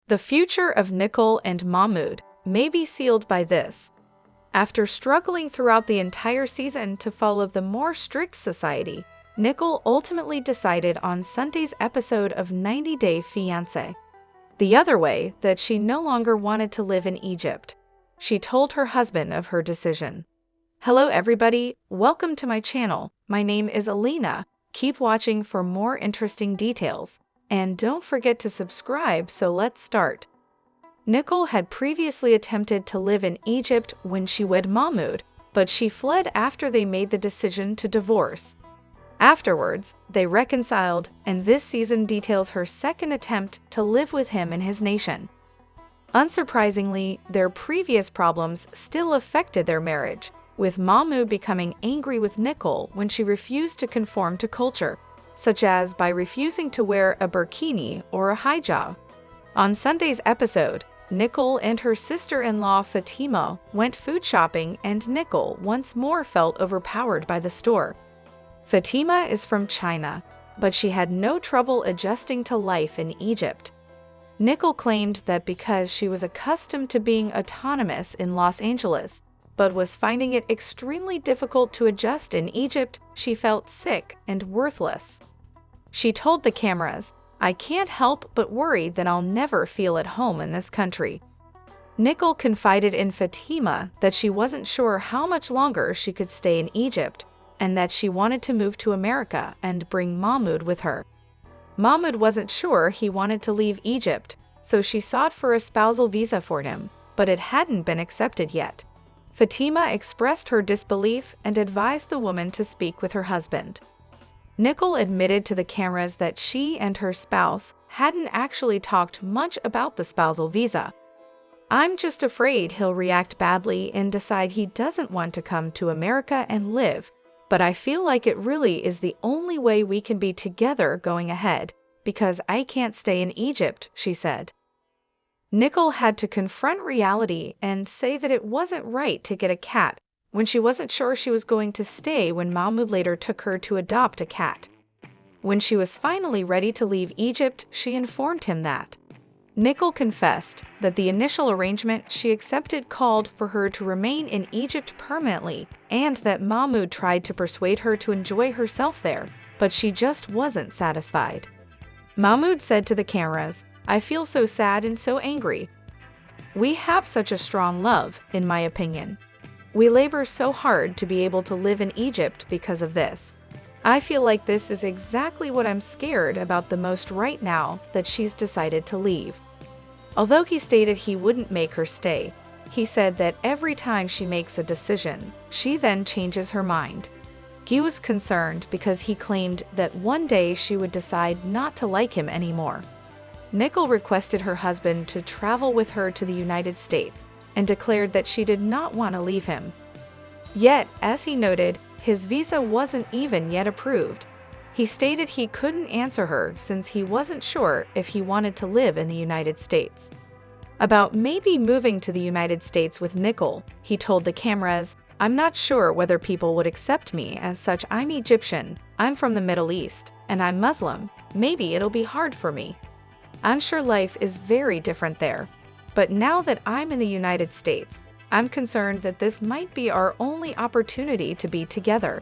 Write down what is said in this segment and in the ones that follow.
The future of Nicole and Mahmoud may be sealed by this. After struggling throughout the entire season to follow the more strict society, Nicole ultimately decided on Sunday's episode of 90 Day Fiancé the other way that she no longer wanted to live in Egypt. She told her husband of her decision. Hello everybody, welcome to my channel. My name is Alina. Keep watching for more interesting details. And don't forget to subscribe, so let's start. Nicole had previously attempted to live in Egypt when she wed Mahmoud, but she fled after they made the decision to divorce. Afterwards, they reconciled, and this season details her second attempt to live with him in his nation. Unsurprisingly, their previous problems still affected their marriage, with Mahmoud becoming angry with Nicole when she refused to conform to culture, such as by refusing to wear a burkini or a hijab. On Sunday's episode, Nicole and her sister-in-law Fatima went food shopping, and Nicole once more felt overpowered by the store. Fatima is from China, but she had no trouble adjusting to life in Egypt. Nicole claimed that because she was accustomed to being autonomous in Los Angeles, but was finding it extremely difficult to adjust in Egypt, she felt sick and worthless. She told the cameras, "I can't help but worry that I'll never feel at home in this country." Nicole confided in Fatima that she wasn't sure how much longer she could stay in Egypt, and that she wanted to move to America and bring Mahmoud with her. Mahmoud wasn't sure he wanted to leave Egypt, so she sought for a spousal visa for him, but it hadn't been accepted yet. Fatima expressed her disbelief and advised the woman to speak with her husband. Nicole admitted to the cameras that she and her spouse hadn't actually talked much about the spousal visa. "I'm just afraid he'll react badly and decide he doesn't want to come to America and live, but I feel like it really is the only way we can be together going ahead, because I can't stay in Egypt," she said. Nicole had to confront reality and say that it wasn't right to get a cat when she wasn't sure she was going to stay when Mahmoud later took her to adopt a cat. When she was finally ready to leave Egypt, she informed him that. Nicole confessed that the initial arrangement she accepted called for her to remain in Egypt permanently, and that Mahmoud tried to persuade her to enjoy herself there, but she just wasn't satisfied. Mahmoud said to the cameras, "I feel so sad and so angry. We have such a strong love, in my opinion. We labor so hard to be able to live in Egypt because of this. I feel like this is exactly what I'm scared about the most right now, that she's decided to leave." Although he stated he wouldn't make her stay, he said that every time she makes a decision, she then changes her mind. He was concerned because he claimed that one day she would decide not to like him anymore. Nicole requested her husband to travel with her to the United States and declared that she did not want to leave him. Yet, as he noted, his visa wasn't even yet approved. He stated he couldn't answer her since he wasn't sure if he wanted to live in the United States. About maybe moving to the United States with Nicole, he told the cameras, "I'm not sure whether people would accept me as such. I'm Egyptian, I'm from the Middle East, and I'm Muslim. Maybe it'll be hard for me. I'm sure life is very different there. But now that I'm in the United States, I'm concerned that this might be our only opportunity to be together.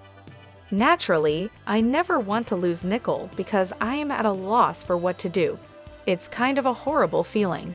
Naturally, I never want to lose Nicole because I am at a loss for what to do. It's kind of a horrible feeling."